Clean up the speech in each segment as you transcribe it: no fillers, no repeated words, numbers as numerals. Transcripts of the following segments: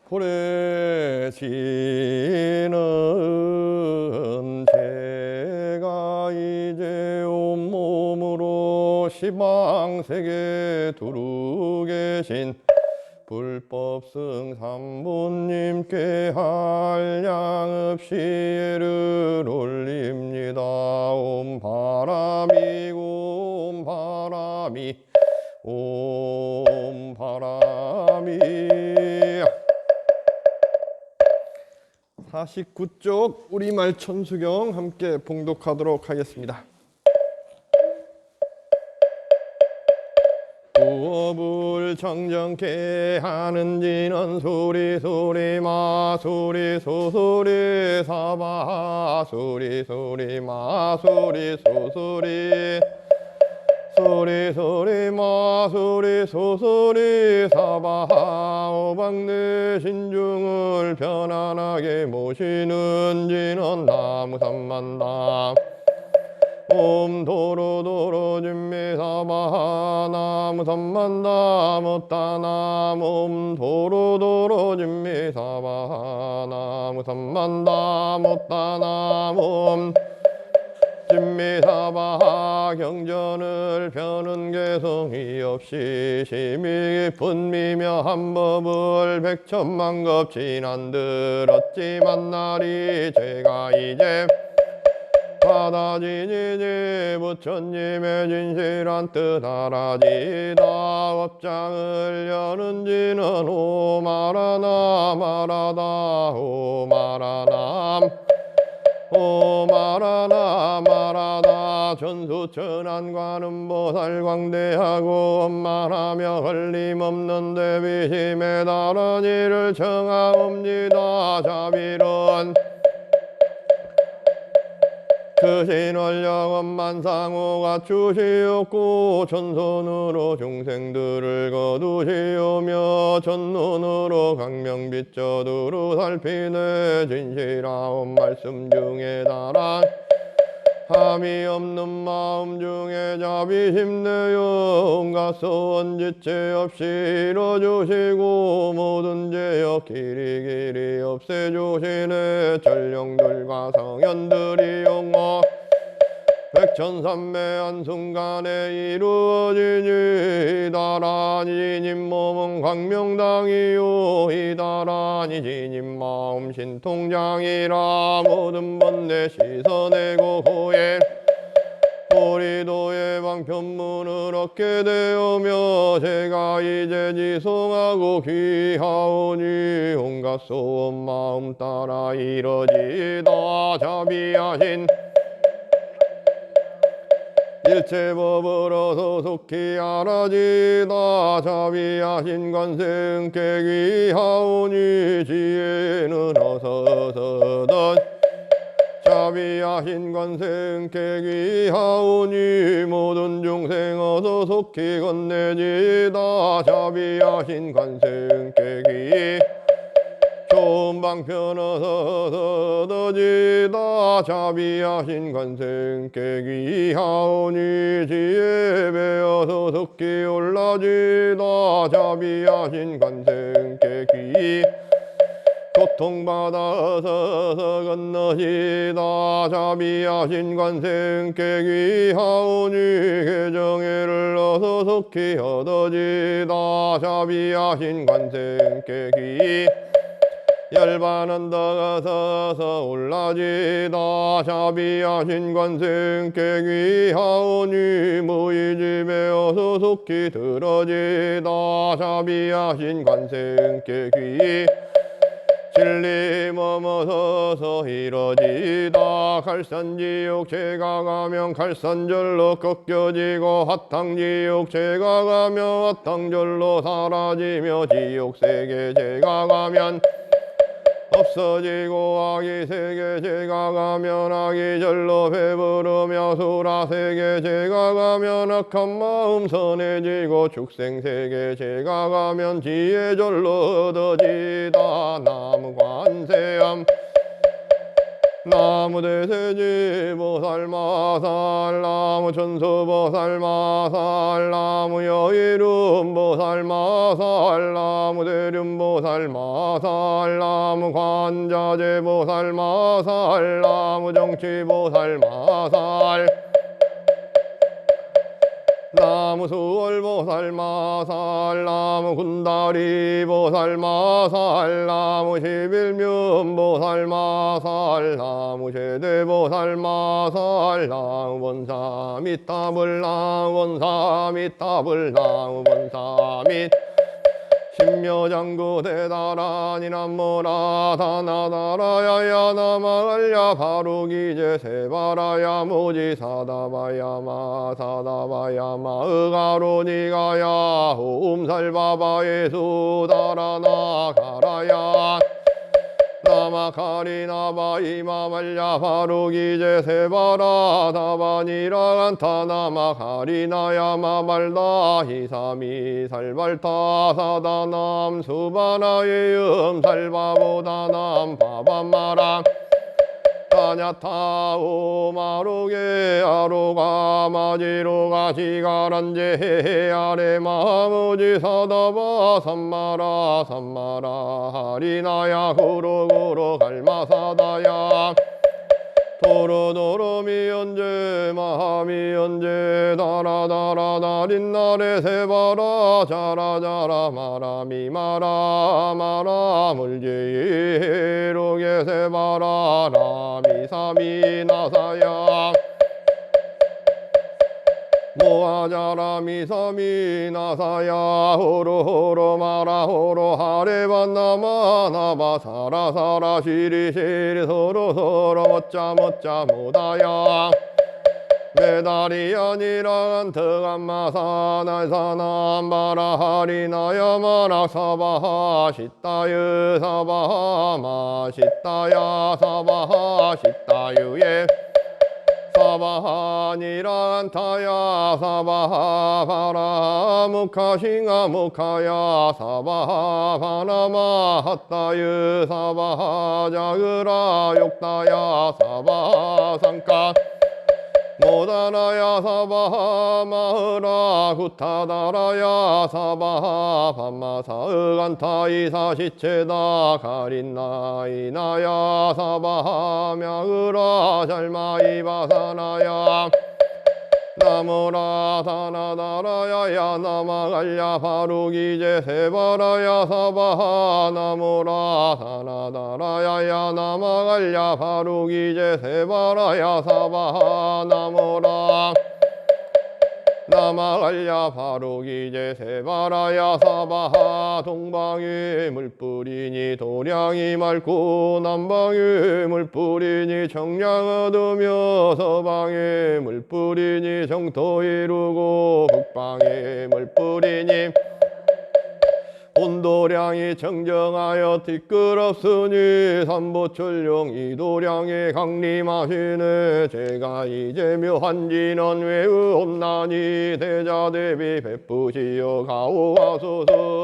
고래지는 제가 이제 온몸으로 시방세계 두루 계신 불법승 삼부님께 한량없이 예를 올립니다. 옴 바람이고 옴 바람이 옴 바람이 49쪽 우리말 천수경 함께 봉독하도록 하겠습니다. 부업을 정정케 하는 지는 소리 소리 마 소리 소소리 사바 소리 소리 마 소리 소소리 소리 소리 마 소리 소소리 사바 오방내 신중을 편안하게 모시는 지는 나무삼만담 옴 도로도로 진미사바 나무삼만담 어따남 옴 도로도로 진미사바 나무삼만담 어따남 옴 진미사바 경전을 펴는 개성이 없이 심히 깊은 미묘한 법을 백천만급 지난 들었지만 날이 제가 이제 바다지지지 부처님의 진실한 뜻 알아지다 업장을 여는 지는 오마라나 마라다 오마라남 오마라나 마라다 전수천안관음 보살 광대하고 원만하며 걸림없는 대비심에 달한 이를 청하옵니다. 자비론 크신 원력은 만상호가 주시옵고 천손으로 중생들을 거두시오며 첫눈으로 강명빛 저두루 살피네 진실하온 말씀 중에 달한 함이 없는 마음 중에 자비심 내어 온갖 소원지체 없이 이뤄주시고 모든 죄악 길이길이 없애주시네 전령들과 성현들이 용어 백천삼매 한순간에 이루어지니 이다라니 님 몸은 광명당이요 이다라니 지님 마음 신통장이라 모든 번뇌 씻어내고 후에 우리도 예방편문을 얻게 되오며 제가 이제 지송하고 귀하오니 온갖 소원 마음 따라 이뤄지다 자비하신 일체법을 어서속히 알아지다 자비하신 관세음께 귀하오니 지혜는 어서서던 자비하신 관세음께 귀하오니 모든 중생 어서속히 건네지다 자비하신 관세음께 귀 좋은 방편 어서서더지다 자비하신 관세음께 귀하오니 지혜 배어서 속히 올라지다 자비하신 관세음께 귀 고통받아서 건너시다 자비하신 관세음께 귀하오니 개정애를 어서 속히 얻어지다 자비하신 관세음께 귀 열반은 더가서서 올라지다 자비하신 관세음께 귀하오니 무의집에 어서 속히 들어지다 자비하신 관세음께 귀 진리 머머서서 이뤄지다 갈산지옥 제가 가면 갈산절로 꺾여지고 화탕지옥 제가 가면 화탕절로 사라지며 지옥세계 제가 가면 없어지고 아기세계 제가 가면 아기절로 배부르며 수라세계 제가 가면 악한 마음 선해지고 축생세계 제가 가면 지혜절로 얻어지다 나무관세음 나무 대세지 보살마살 나무 천수보살마살 나무 여의lum보살마살 나무 대륜보살마살 나무 관자재보살마살 나무 정치보살마살 나무 수월보살마살 나무 군다리보살마살 나무 십일면보살마살 나무 제대보살마살 나무 원사미타불 나무 원사미타불 나무 원사미 신묘장구 대다라니 남모라 다나다라야야 나마갈야 바루기제 세바라야 무지사다바야마 사다바야마 의가로니가야 홈살바바에 수다라나 가라야 나마카리나바 이마말야 바루기제 세바라 다바니라간타 나마카리나야 마말다 히사미 살발타 사다남 수바나의 음살바보다남 바밤마라 타냐타 오마로게 아로가 마지로가 시가란제 아레마 무지 사다바 삼마라 삼마라 하리나야 구로구로 갈마사다야 도로도로 미연제 마하미연제 다라다라 다린나레 세바라 자라자라 마라 미마라 마라 물지로게 세바라 라미사미 나사야 모아자라 미사미 나사야 호로호로 마라 호로 하레반나마 나바 사라사라 시리시리 서로서로 멋자 모다야 메달이 아니라 안터감마사 날사남바라 하리나야 마락사바하 시따유 사바하 마시따야 사바하 시따유예 사바하니란 타야 사바하 바라 무카싱아 무카야 사바하 바나마 핫다유 사바하 자그라 욕다야 사바하 상가 모다나야 사바하 마흐라 구타다라야 사바하 밤마사의간타 이사시체다 가린나이나야 사바하 мя으라 잘마이바사나야 나무라 사나다라야야 나마갈야 바루기제 세바라야 사바하 나무라 사나다라야야 나마갈야 바루기제 세바라야 사바하 나무라 나마갈야 바루기제 세바라야 사바하 동방에 물뿌리니 도량이 맑고 남방에 물뿌리니 청량 얻으며 서방에 물뿌리니 정토 이루고 북방에 물뿌리니 온도량이 청정하여 티끌없으니 삼보철용 이도량에 강림하시네 제가 이제 묘한지는 외우옵나니 대자대비 베푸시어 가오하소서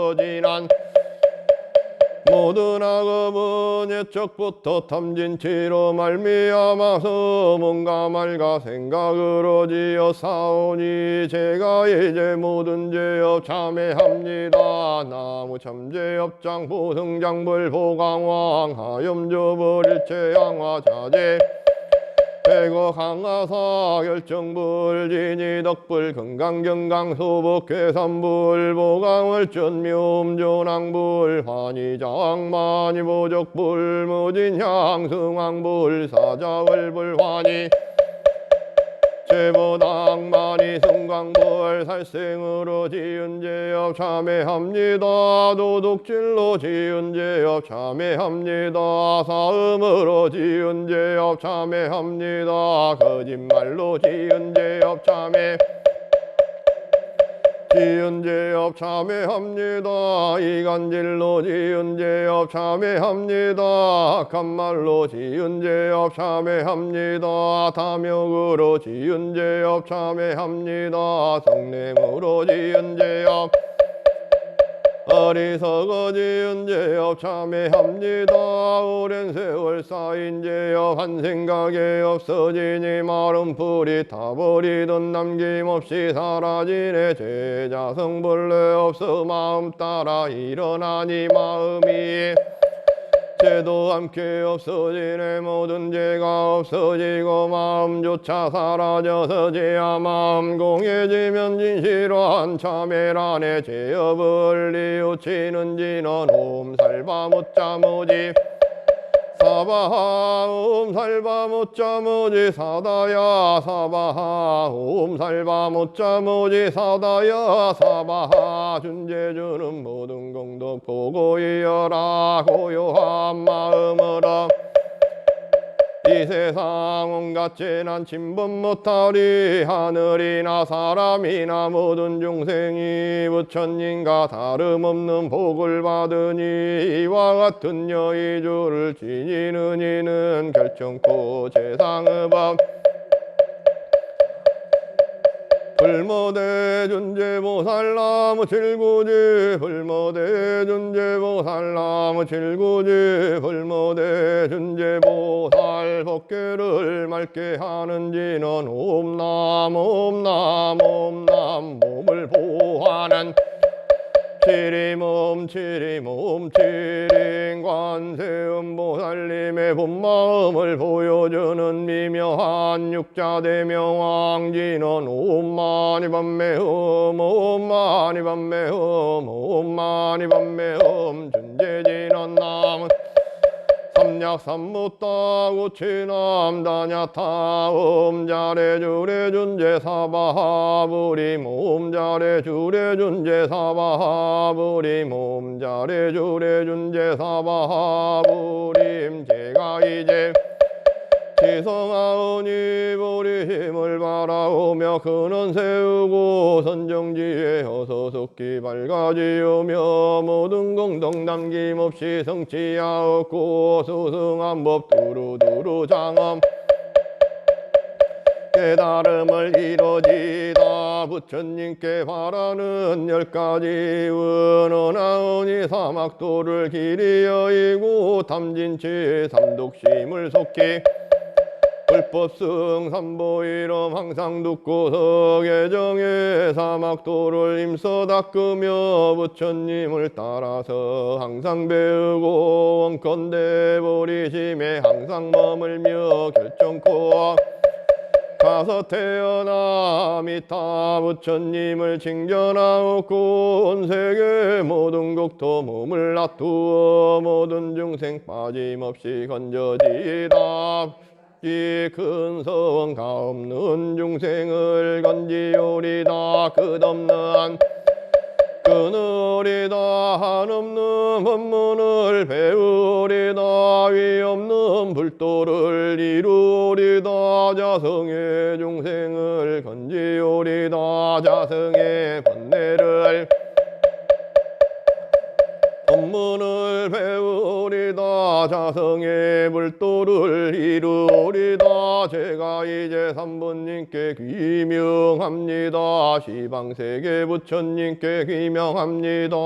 모든 악업은 옛적부터 탐진치로 말미암아서 뭔가 말가 생각으로 지었사오니 제가 이제 모든 죄업 참회합니다. 나무 참죄업장 보승장불 보강왕 하염조불 일체양화 자제 백어 강하사 결정불 진이덕불 금강경강 소복 괴산불 보강월전 묘음조낭불 환희장만이 보적불 무진향 승왕불 사자월불 환희 제보당만이 승광불 살생으로 지은 죄업 참회합니다. 도둑질로 지은 죄업 참회합니다. 사음으로 지은 죄업 참회합니다. 거짓말로 지은 죄업 참회 지은 죄업 참회합니다. 이간질로 지은 죄업 참회합니다. 악한 말로 지은 죄업 참회합니다. 탐욕으로 지은 죄업 참회합니다. 성냄으로 지은 죄업 어리석어 지은 죄업 참회합니다. 오랜 세월 쌓인 죄업 한 생각에 없어지니 마른 풀이 타버리던 남김없이 사라지네. 죄자성 본래 없어 마음 따라 일어나니 마음이 죄도 함께 없어지네. 모든 죄가 없어지고 마음조차 사라져서 죄와 마음 공해지면 진실한 참회라네. 죄업을 뉘우치는 진언 옴살바 못자무지 사바하 옴살바 못자무지 사다야 사바하 옴살바 못자무지 사다야 사바하 준재주는 모든 공덕 보고 이어라. 고요한 마음으로 이 세상 온갖 재난 침범 못하리. 하늘이나 사람이나 모든 중생이 부처님과 다름없는 복을 받으니 이와 같은 여의주를 지니는 이는 결정코 세상의 법 불모대 준재보살나무 칠구지 불모대 준재보살나무 칠구지 불모대 준재보살 법계를 맑게 하는 진언 옴남 옴남 옴남 몸을 보호하는 치리몸 치리몸 치린 관세음보살님의 본마음을 보여주는 미묘한 육자대명왕 진언 옴마니 밤매흠 옴마니 밤매흠 옴마니 밤매흠 준재진언 남은 삼약삼무따 우치남다냐타 옴자레주레 준재사바하부림 옴자레주레 준재사바하부림 옴자레주레 준재사바하부림. 제가 이제 지성하오니 우리 힘을 바라오며 근원 세우고 선정지에 어서속히 밝아지우며 모든 공덕 남김없이 성취하옵고 수승한 법 두루두루 장엄 깨달음을 이루지다. 부처님께 바라는 10가지 은원하오니 사막도를 길이 여의고 탐진치 삼독심을 속히 불법승 삼보이름 항상 듣고서 개정에 사막도를 임서 닦으며 부처님을 따라서 항상 배우고 원컨대 보리심에 항상 머물며 결정코 가서 태어나 미타 부처님을 칭전하옵고 온 세계 모든 국토 몸을 놔두어 모든 중생 빠짐없이 건져지다. 이 근성 가없는 중생을 건지오리다. 끝없는 끊으리다. 한없는 법문을 배우리다. 위없는 불도를 이루리다. 자성의 중생을 건지오리다. 자성의 번뇌를 법문을 배우리다. 자성의 불도를 이루리다. 제가 이제 삼부님께 귀명합니다. 시방세계 부처님께 귀명합니다.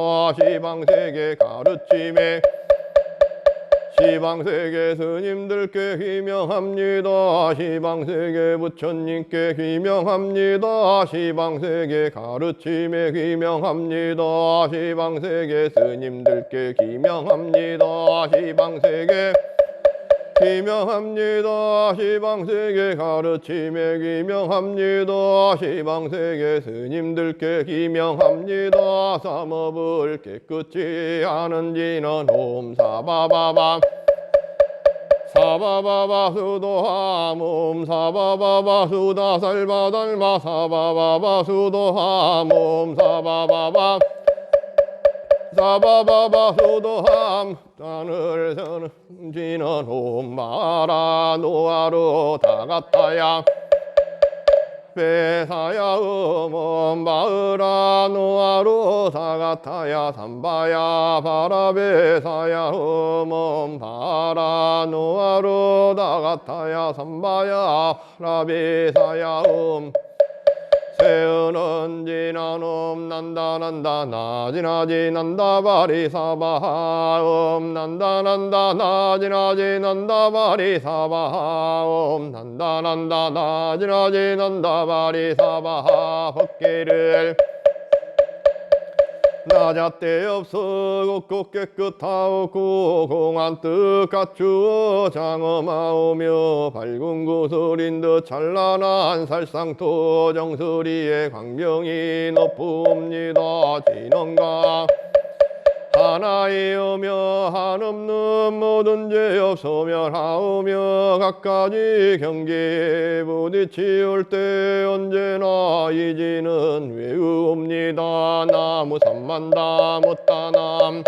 시방세계 가르침에 시방세계 스님들께 귀명합니다. 시방세계 부처님께 귀명합니다. 시방세계 가르침에 귀명합니다. 시방세계 스님들께 귀명합니다. 시방세계 귀명합니다. 시방세계 가르침에 귀명합니다. 시방세계 스님들께 귀명합니다. 삼업을 깨끗이 하는 진언 옴사바바밤 사바바바 수도함 옴 사바바바 수다살바달마 사바바바 수도함 옴 사바바바 사바바바 수도함 하늘 서는 진언 옴마라 노아로 다같아야 베사야 음엄 바으라 노아로 다같아야 삼바야 바라베사야 음엄 바라 노아로 다같아야 삼바야 바라베사야 새우는 지나놈 난다 난다 나지나지 난다 바리사바옴 난다 난다 나지나지 난다 바리사바옴 난다 난다 나지나지 난다 바리사바 법계를 나잣대 없어고 깨끗하고 공한 뜻 갖추어 장엄하오며 밝은 구슬인 듯 찬란한 살상토 정수리에 광명이 높습니다. 진원가 하나이오며 한없는 모든 죄 없소멸하오며 각가지 경계에 부딪히올 때 언제나 이지는 외우옵니다. 나무 삼만다 못다남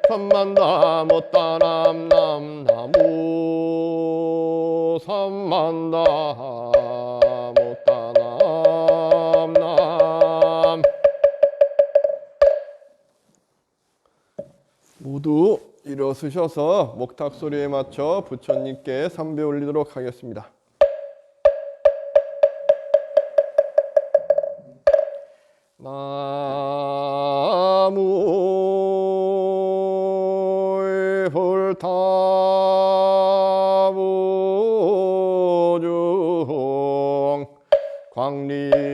삼만다 못다남 남나무 삼만다 못다남 남 모두 일어서셔서 목탁 소리에 맞춰 부처님께 삼배 올리도록 하겠습니다. 나무의 불타부중 광림법회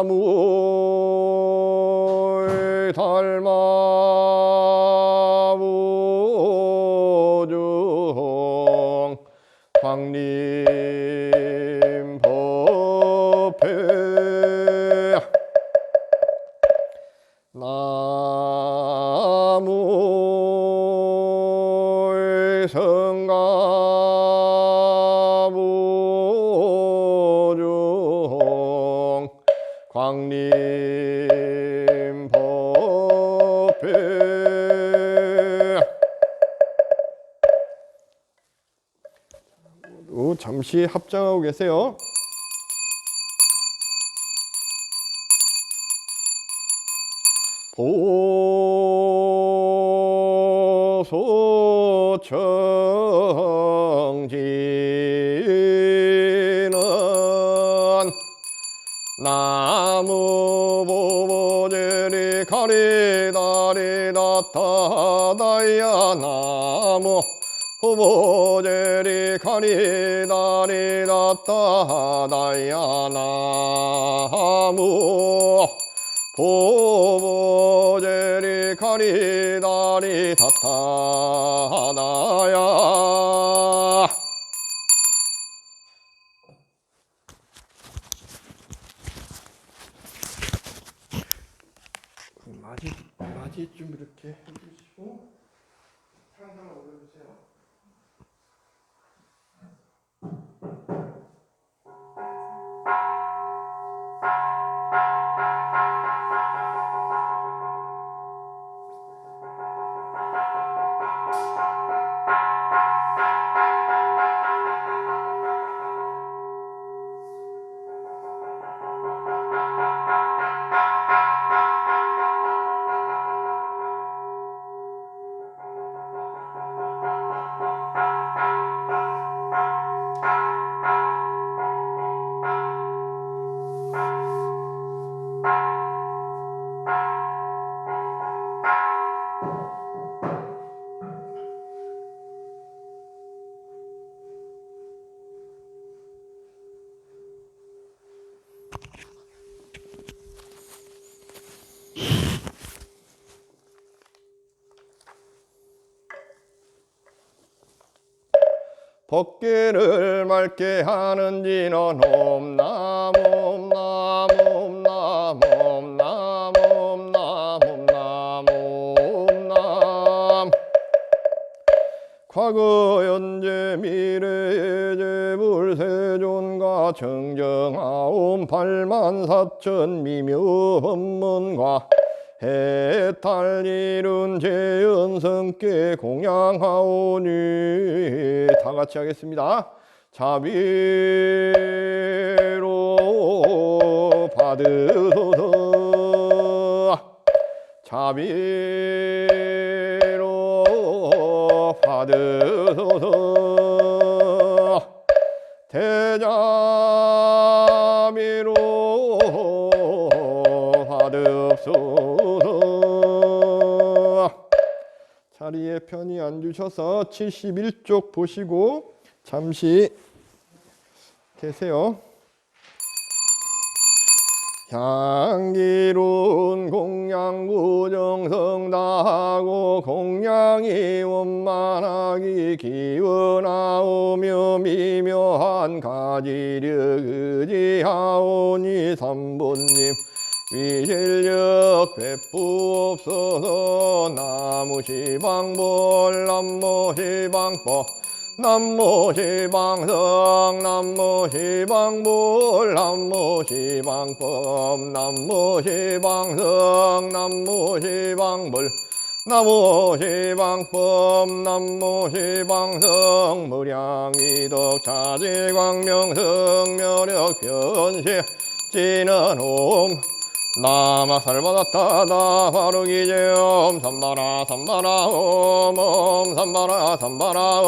나무의 달마부중 광림법회 나무의 성가부중 광림법회 잠시 합장하고 계세요. 보소청지는 나무 보보제리 가리다리다타다야 나무 보보제리 가리다리다타다야 나무 보보제리 가리다리다타다야 맞이 좀 이렇게 해주시고 항상 올려주세요. 법계를 맑게 하는 진원 옴나무 옴나무 옴나무 옴나무 옴나무 옴나무 옴남 과거 현재 미래의 재불세존과 정정하옴 84,000 미묘 법문과 해탈 이룬 재연성께 공양하오니 다 같이 하겠습니다. 자비로 받으소서 자비로 받으소서. 대자비로 받읍소서. 자리에 편히 앉으셔서 71쪽 보시고 잠시 계세요. 향기로운 공양구 정성 다하고 공양이 원만하기 기원하오며 미묘한 가지력 의지하오니 삼본님 위실력 베푸옵소서. 나무시방볼 남모시방법 남모시방성 남모시방볼 남모시방법 남모시방성 남모시방볼 남모시방법 남모시방성 무량이덕 차지광명성 멸력변시 진은옴 나마살바다타 나바루기제옴 삼바라 삼바라 옴 삼바라 삼바라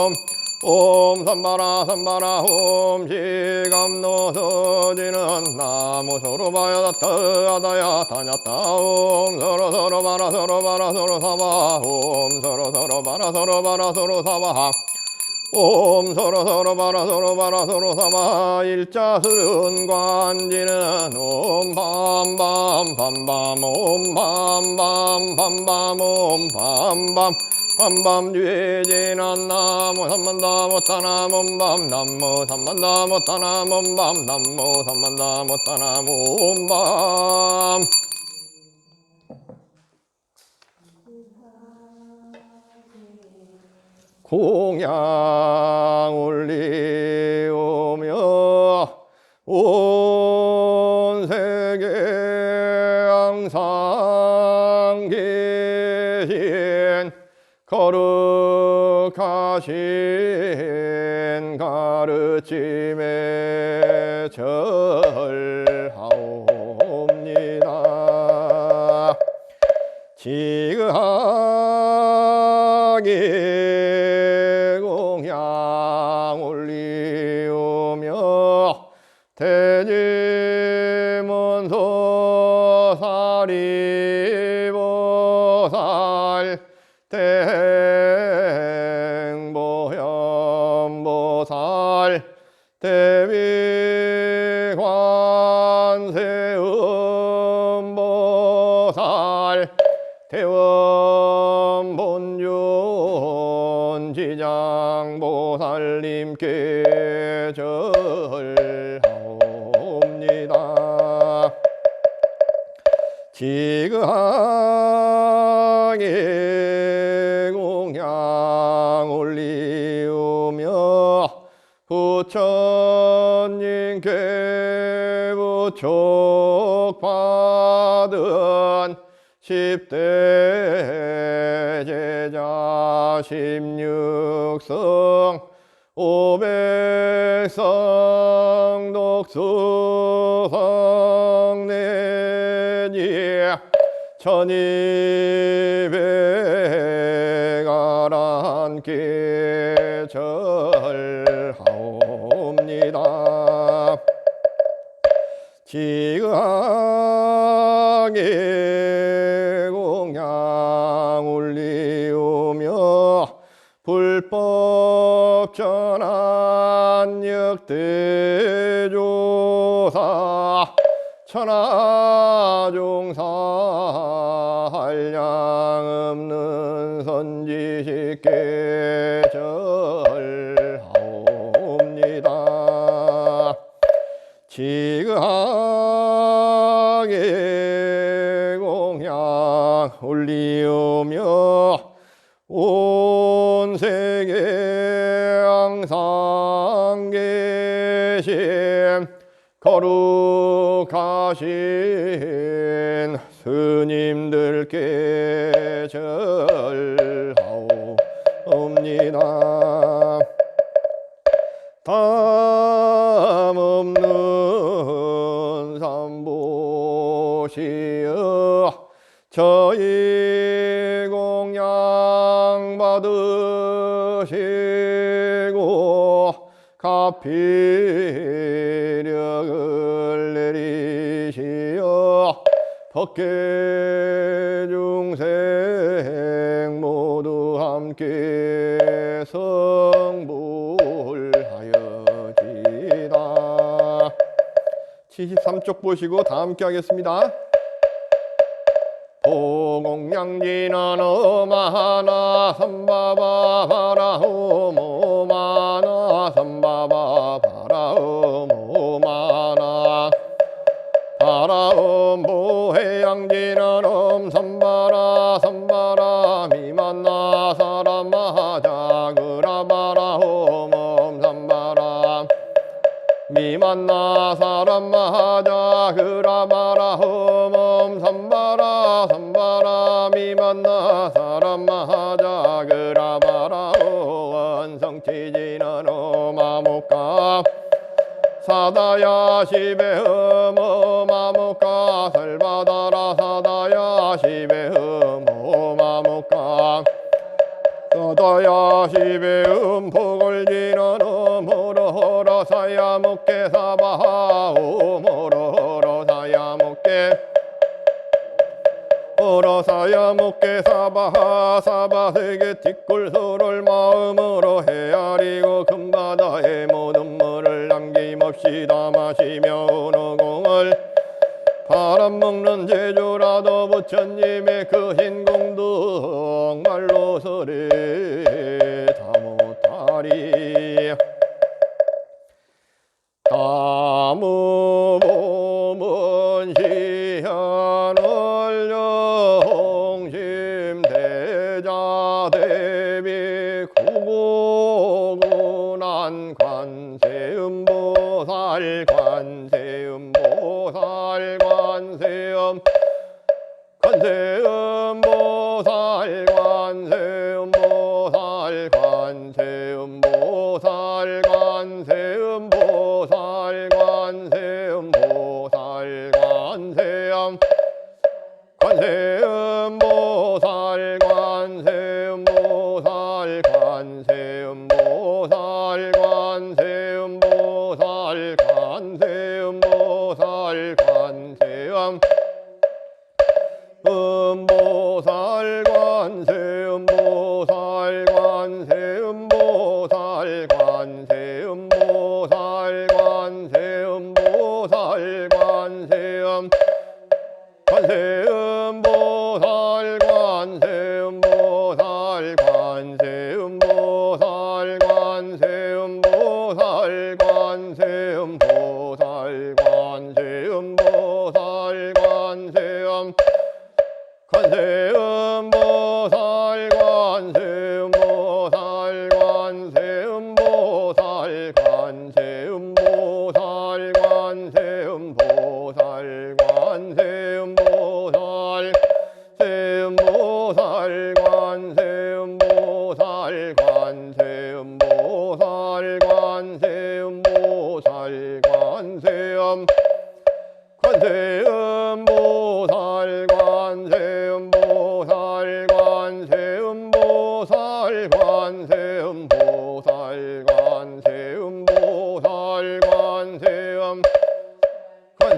옴 삼바라 삼바라 옴 시감노서지는 나무 서로바야다타 아다야 타냐타 옴 서로 바라 서로 사바 옴 서로 바라 서로 사바 옴 서로 바라 서로 사바 일자술은 관지는 옴 밤밤 밤밤 옴 밤밤 밤밤 옴 밤밤 밤밤 뒤에 지난 나무 삼만다 못하나 몸밤 나무 삼만다 못하나 몸밤 나무 삼만다 못하나 몸밤. 공양 올리오며 온 세계 항상 계신 거룩하신 가르침에 절하옵니다. 지극하게 공양 올리오며 대지문소 사리보살 대행보현보살 대비관세음보살 대원본존지장보살님께 절하옵니다. 지극하게 공양 올리오며 부처님께 부촉받은 10대 제자 16성 500성 독수성 내지 1200아란께 절하옵니다. 지극하게 공양 올리오며 불법 전한 역대조사 천하종사 한량 없는 선지식께 절하옵니다. 지극하게 공양 올리오며 온 세계 항상 계신 거룩하신 스님들께 절하옵니다. 담없는 삼보시여 저희 공양 받은 주시고 가피력을 내리시어 법계 중생 모두 함께 성불하여지다. 73쪽 보시고 다 함께 하겠습니다. 도공양진한 어마하나 삼바바 바라오모마나 삼바바 바라오모마나 바라옴보해양진한 엄삼바라 삼바라 미만나 사람마하자 그라바라옴 엄삼바라 미만나 사람마하자 그라바라옴 엄삼바라 삼바라 미만나 사람마하자 그라바라오 원성치지는 오마목가 사다야 시베흠 오마목가 설바다라 사다야 시베흠 오마목가 사다야 시베흠 복을지는 오모로호로 사야목게 사바하 오모로호로 사야목게 오로 사야목게 사바하 사바세계 뒷골소를 마음으로 헤아리고 금바다에 모든 물을 남김없이 다 마시며 은호공을 바람 먹는 제주라도 부처님의 그 흰공덕 말로 서리 다 못하리. 다무보문 시현을 영심 대자 대비 구고군한 관세음보살 관세음보살 관세음보살 관세음보살 관세음보살 관세음보살 관세음보살 관세음 관세음보살 관세음보살 관세음보살 관세음보살 관세음보살 관세음 음보살 관세음보살 관세음보살 관세음보살 관세음보살 관세음 관세음보살 관세음보살 관세음보살 관세음보살 관세음보살 관세음보살 관세음 관세음보살 관세음보살 관세음보살 관세음보살 관세음보살 관세음보살 세음보살 관세음보살 관세음보살 관세음보살 관세음 관세음보살 관세음보살 관세음보살 관세음보살 관세음보살 관세음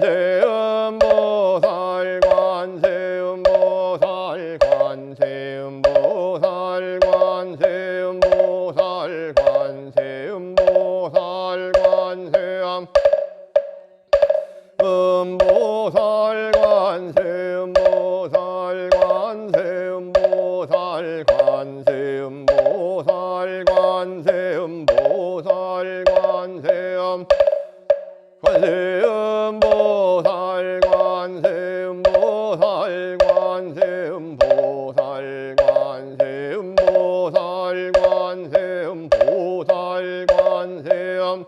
관세음보살 관세음보살 관세음보살 관세음보살 관세음보살 관세음 음보살 관세음보살 관세음보살 관세음보살 관세음보살 관세음 관세음보살 관세음보살 관세음보살 관세음보살 관세음보살 관세음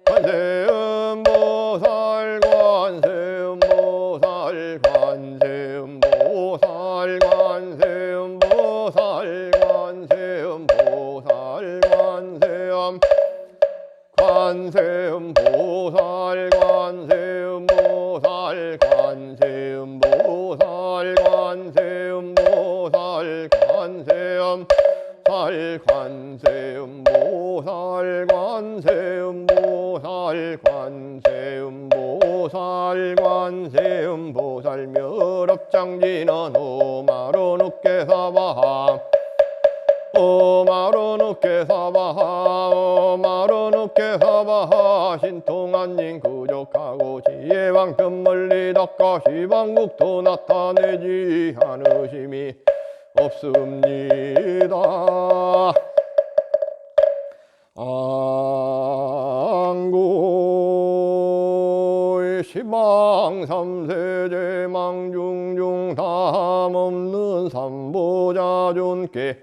관세음보살 관세음보살 관세음보살 관세음보살 관세음보살 관세음 관세음보살 관세음보살 관세음보살 관세음보살 관세음 살 관세음 관세음보살 관세음보살 관세음보살 멸업장지는 오마로누케사바하 오마로누케사바하 오마로누케사바하 신통한님 구족하고 지혜왕편 멀리 닦아 시방국토 나타내지 않으심이 없습니다. 안고의 시방 삼세제 망중중 담없는 삼보자존께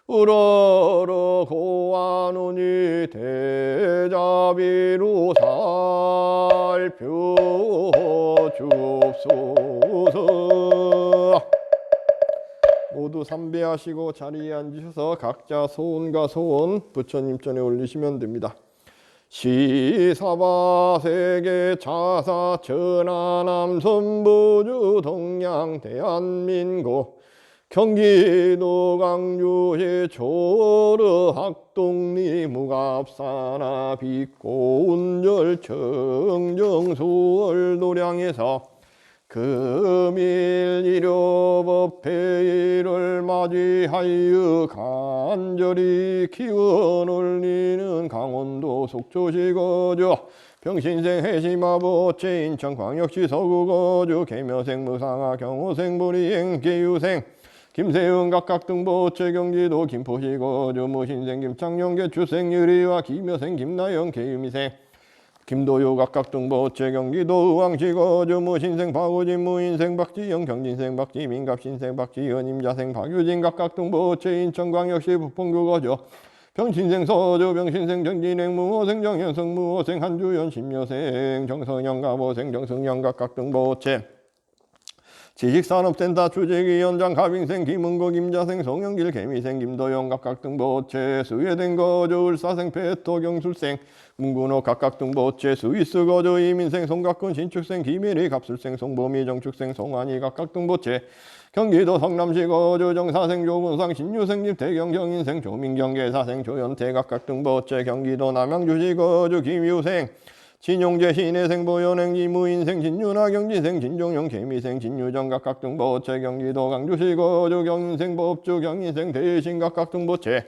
우러러 고하노니 대자비로 살펴주옵소서. 모두 삼배하시고 자리에 앉으셔서 각자 소원과 소원 부처님 전에 올리시면 됩니다. 시사바세계 차사 천하남 선부주 동양 대한민국 경기도 광주시 초르 학동리 무갑사나 빛고운절 청정수월 도량에서 금일 일요법회의를 맞이하여 간절히 기원 올리는 강원도 속초시 거주 병신생 해시마보체 인천광역시 서구 거주 계묘생 무상하 경호생 보리행 계유생 김세은 각각등보체 경기도 김포시 거주 무신생 김창룡 개추생 유리와 김여생 김나영 계유미생 김도유 각각등보체 경기도 의왕시 거주 무신생 박우진 무인생 박지영 경진생 박지민 갑신생 박지연 임자생 박유진 각각등보체 인천광역시 부평구 거주 병신생 서주 병신생 정진행 무호생 정현성 무호생 한주연 심여생 정성영 가보생 정승영 각각등보체 지식산업센터 주재위원장 가빙생 김은고 김자생 송영길 개미생 김도영 각각등보체 스웨덴 거주 울사생 페토 경술생 문군호 각각등보체 스위스 거주 이민생 송각근 신축생 김일희 갑술생 송범희 정축생 송환희 각각등보체 경기도 성남시 거주 정사생 조문상 신유생 김태경 정인생 조민경 계사생 조연태 각각등보체 경기도 남양주시 거주 김유생 진용재 신혜생 보현행 이무인생 진윤아 경진생 진종영 개미생 진유정 각각등보체 경기도 강주시 거주 경인생 법주 경인생 대신 각각등보체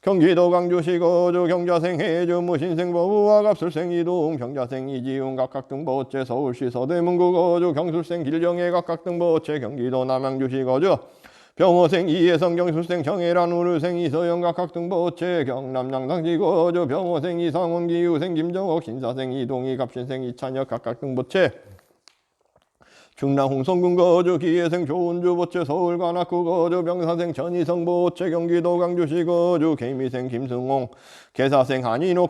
경기도 강주시 거주 경자생 해주 무신생 법우와 갑술생 이동 경자생 이지훈 각각등보체 서울시 서대문구 거주 경술생 길정혜 각각등보체 경기도 남양주시 거주 병호생 이혜성 경술생 정혜란 우르생 이서영 각각등보체 경남 양산시 거주 병호생 이상훈 기우생 김정옥 신사생 이동희 갑신생 이찬혁 각각등보체 충남 홍성군 거주 기혜생 조은주 보체 서울 관악구 거주 병사생 전희성 보체 경기도 강주시 거주 개미생 김승홍 계사생 한인호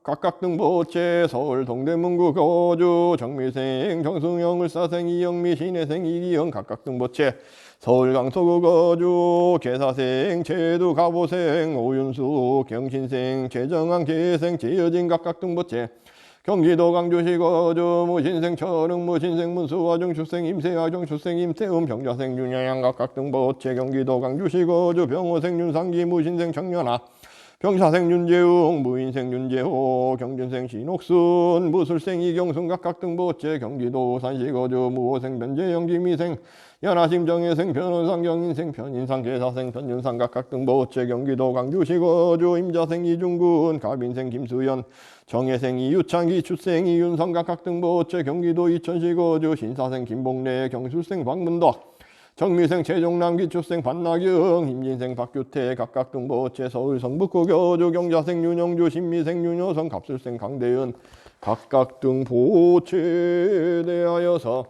각각등보체 서울 동대문구 거주 정미생 정승영 을사생 이영미 신혜생 이기영 각각등보체 서울 강서구 거주 계사생 최두 가보생 오윤수 경신생 최정한 계생 최여진 각각등보체 경기도 강주시 거주 무신생 철흥 무신생 문수화 정출생 임세화 정출생 임태음 경자생 윤여양 각각등보체 경기도 강주시 거주 병호생 윤상기 무신생 청년아 병사생 윤재웅 무인생 윤재호 경진생 신옥순 무술생 이경순 각각등보체 경기도 산시 거주 무호생 변재영 김희생 연하심 정혜생 변원상 경인생 편인상 계사생 변윤상 각각등보체 경기도 강주시 거주 임자생 이중군 가빈생 김수연 정혜생 이유창 기추생 이윤성 각각등보체 경기도 이천시 거주 신사생 김봉래 경술생 박문덕 정미생 최종남 기추생 반나경 임진생 박규태 각각등보체 서울 성북구 거주 경자생 윤영주 신미생 윤여성 갑술생 강대은 각각등보체에 대하여서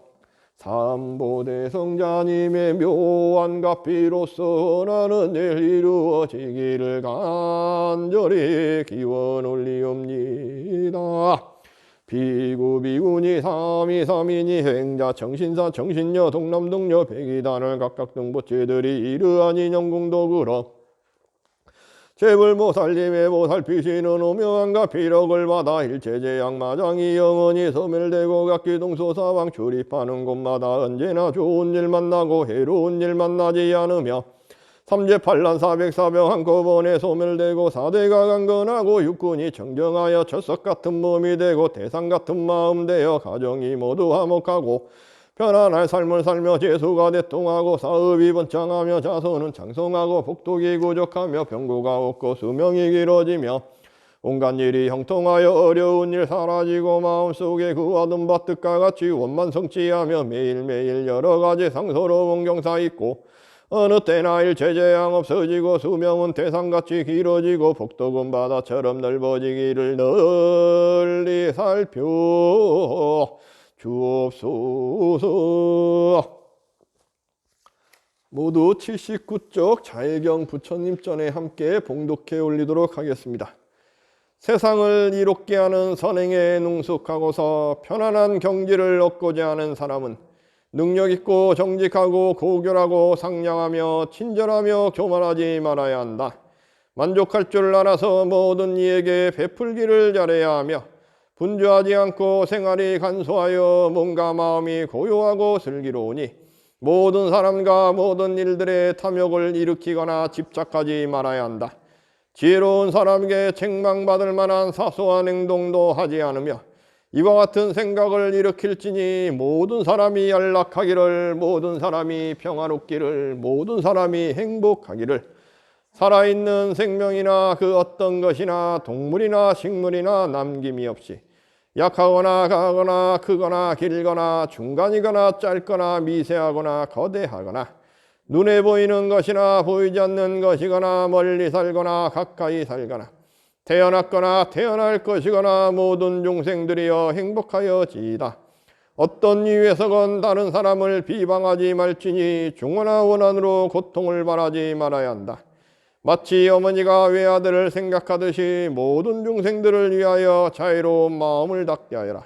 삼보대성자님의 묘한 가피로서 나는 일 이루어지기를 간절히 기원 올리옵니다. 비구비구니 삼이삼이니 행자 정신사 정신녀 동남동녀 백이단을 각각등보체들이 이러한 인연공덕으로 재불보살님의 보살피시는 오명한가 피력을 받아 일체제양마장이 영원히 소멸되고 각기동소사방 출입하는 곳마다 언제나 좋은 일 만나고 해로운 일 만나지 않으며 삼재팔란 사백사병 한꺼번에 소멸되고 사대가 강건하고 육군이 청정하여 철석 같은 몸이 되고 대상 같은 마음 되어 가정이 모두 화목하고 편안할 삶을 살며 재수가 대통하고 사업이 번창하며 자손은 장성하고 복독이 구족하며 병고가 없고 수명이 길어지며 온갖 일이 형통하여 어려운 일 사라지고 마음속에 구하던 바뜻과 같이 원만성취하며 매일매일 여러가지 상서로운 경사 있고 어느 때나 일체재앙 없어지고 수명은 태산같이 길어지고 복덕은 바다처럼 넓어지기를 널리 살펴 주옵소서. 모두 79쪽 자일경 부처님 전에 함께 봉독해 올리도록 하겠습니다. 세상을 이롭게 하는 선행에 능숙하고서 편안한 경지를 얻고자 하는 사람은 능력있고 정직하고 고결하고 상냥하며 친절하며 교만하지 말아야 한다. 만족할 줄 알아서 모든 이에게 베풀기를 잘해야 하며 분주하지 않고 생활이 간소하여 몸과 마음이 고요하고 슬기로우니 모든 사람과 모든 일들에 탐욕을 일으키거나 집착하지 말아야 한다. 지혜로운 사람에게 책망받을 만한 사소한 행동도 하지 않으며 이와 같은 생각을 일으킬지니 모든 사람이 안락하기를, 모든 사람이 평화롭기를, 모든 사람이 행복하기를, 살아있는 생명이나 그 어떤 것이나 동물이나 식물이나 남김이 없이 약하거나 강하거나 크거나 길거나 중간이거나 짧거나 미세하거나 거대하거나 눈에 보이는 것이나 보이지 않는 것이거나 멀리 살거나 가까이 살거나 태어났거나 태어날 것이거나 모든 중생들이여 행복하여지이다. 어떤 이유에서건 다른 사람을 비방하지 말지니 중원하 원한으로 고통을 바라지 말아야 한다. 마치 어머니가 외아들을 생각하듯이 모든 중생들을 위하여 자유로운 마음을 닦게 하여라.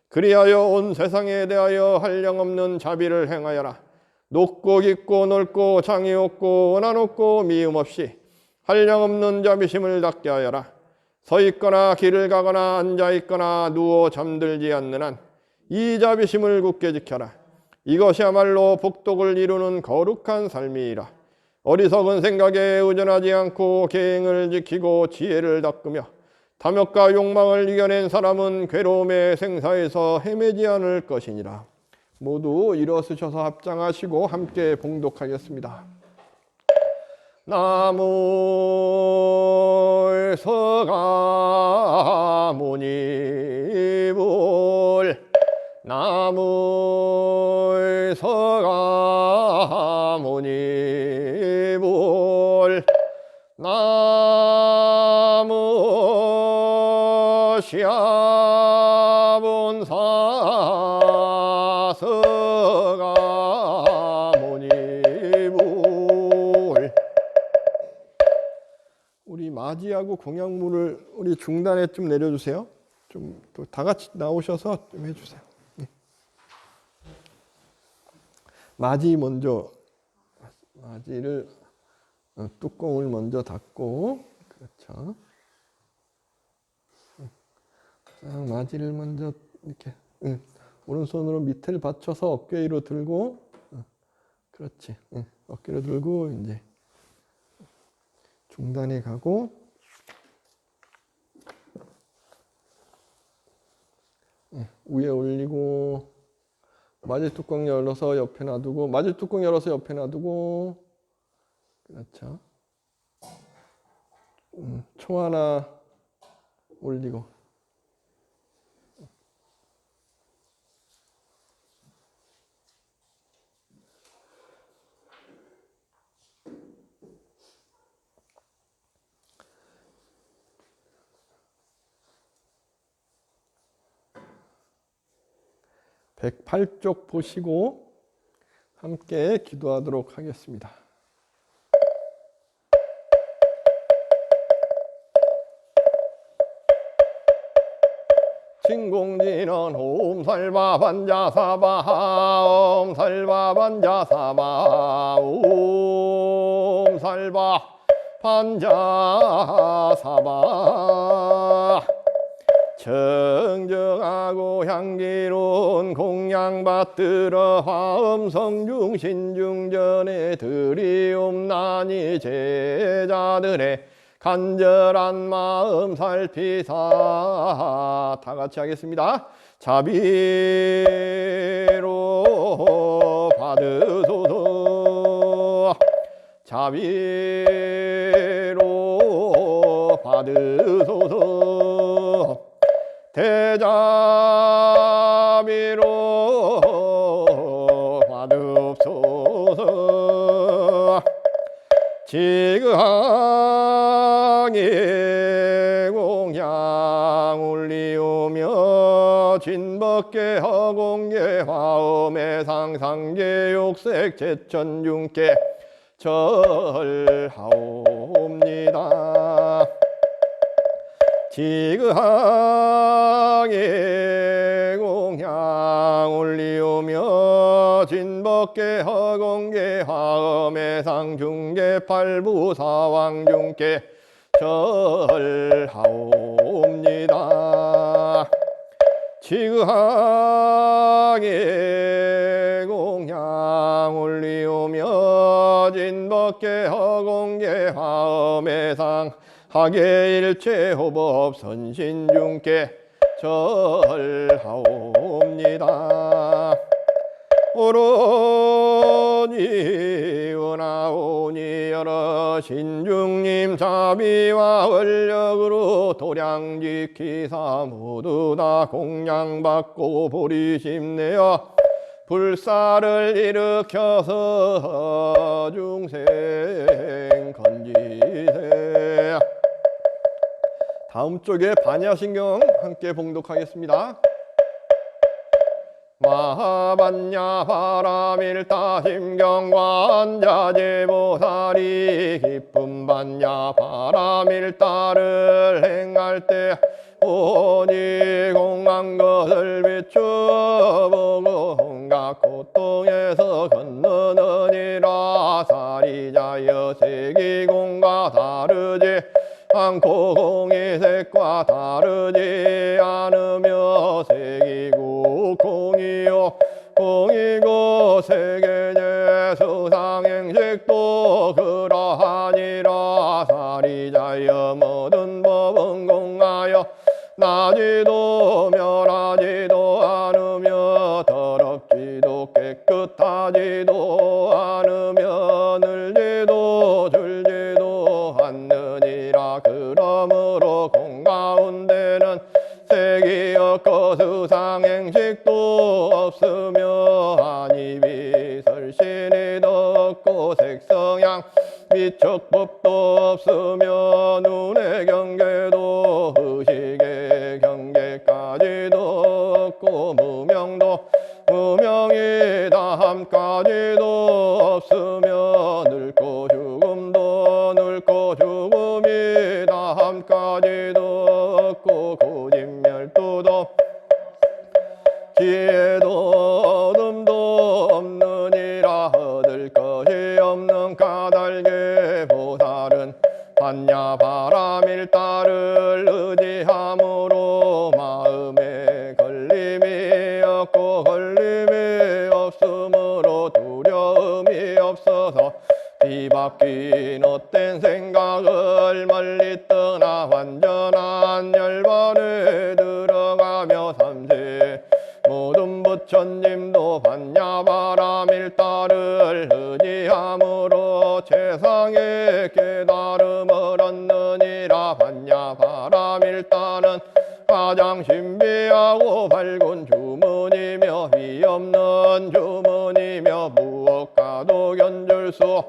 그리하여 온 세상에 대하여 한량없는 자비를 행하여라. 높고 깊고 넓고 장이 없고 원한 없고 미움 없이 한량없는 자비심을 닦게 하여라. 서 있거나 길을 가거나 앉아 있거나 누워 잠들지 않는 한 이 자비심을 굳게 지켜라. 이것이야말로 복덕을 이루는 거룩한 삶이라. 어리석은 생각에 의존하지 않고 계행을 지키고 지혜를 닦으며 탐욕과 욕망을 이겨낸 사람은 괴로움의 생사에서 헤매지 않을 것이니라. 모두 일어서셔서 합장하시고 함께 봉독하겠습니다. 나무 서가모니불 나무 서가모니불 나무 시아본사 서가모니불. 우리 맞이하고 공양물을 우리 중단에 좀 내려주세요. 좀 또 다 같이 나오셔서 좀 해주세요. 맞이 먼저, 맞이를 뚜껑을 먼저 닫고, 그렇죠. 맞이를 먼저 이렇게 오른손으로 밑을 받쳐서 어깨 위로 들고, 그렇지. 어깨로 들고 이제 중단에 가고, 위에 올리고, 맞이 뚜껑 열어서 옆에 놔두고, 맞이 뚜껑 열어서 옆에 놔두고, 그렇죠. 초 하나 올리고, (108쪽) 보시고 함께 기도하도록 하겠습니다. 진공진원 옴살바 반자사바 옴살바 반자사바 옴살바 반자사바 정 청정하고 향기로운 공양 받들어 화엄성중 신중전에 드리옵나니 제자들의 간절한 마음 살피사. 다 같이 하겠습니다. 자비로 받으소서. 자비로 받으소서. 대자비로 받읍소서. 지극하게 공양 올리오며 진법계 허공계 화엄의 상상계 욕색 제천중계 절하옵니다. 지극하게 공양 올리오며 진법계 허공계 화엄의 상중계 팔부사왕중계 절하옵니다. 지극하게 공양 올리오며 진법계 허공계 화엄의 상 하계 일체 호법 선신중계 절하옵니다. 오로니 원하오니 여러 신중님 자비와 원력으로 도량지키사 모두 다 공양받고 보리심내어 불사를 일으켜서 중생 건지세. 다음 쪽에 반야신경 함께 봉독하겠습니다. 마하반야 바라밀타 심경관자제보살이 기쁨 반야 바라밀타를 행할 때 오니 공한 것을 비추보고 온갖 고통에서 건너느니라. 사리자여 세기공과 다르지 않고 공이색과 다르지 않으며 색이고 공이요 공이고 세계의 수상행식도 그러하니라. 사리자여 모든 법은 공하여 나지도 멸하지도 않으며 더럽지도 깨끗하지도 않으며 늘지도 줄지도 않느니라. 그러므로 공가운데는 색이 없고 수상행식도 없으며 한입이 설신이도 없고 색성향 미척법도 없으며 눈의 경계도 의식의 경계까지도 없고 무명이 다함까지도 없으며 늙고 죽음이 다함까지도 없고 고진멸도도 지혜도 어둠도 없느니라. 얻을 것이 없는 까닭에 보살은 반야 바라밀타를 의지함으로 마음에 걸림이 없고 걸림이 없으므로 두려움이 없어서 뒤바뀐 헛된 생각을 멀리 떠나 완전한 열반에 들어가며 삼세 모든 부처님도 반야 바라밀타를 의지함으로 최상의 깨달음을 얻느니라. 반야 바라밀타는 가장 신비하고 밝은 주문이며 위없는 주문이며 무엇과도 견줄 수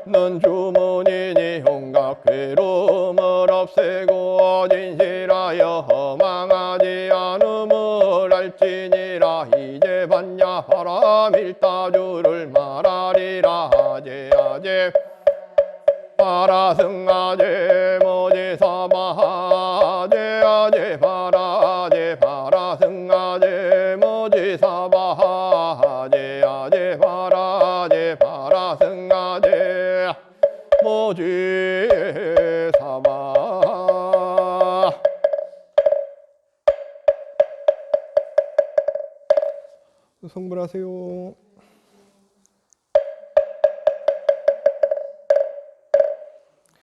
없는 주문이니 온갖 괴로움을 없애고 진실하여 허망하지 않음을 알지니라. 이제 반야 바라밀타주를 말하리라. 아제 바라승아제 모지사바 아제 바라승아제 모지사바 아제 바라승아제 모지사바. 성불하세요.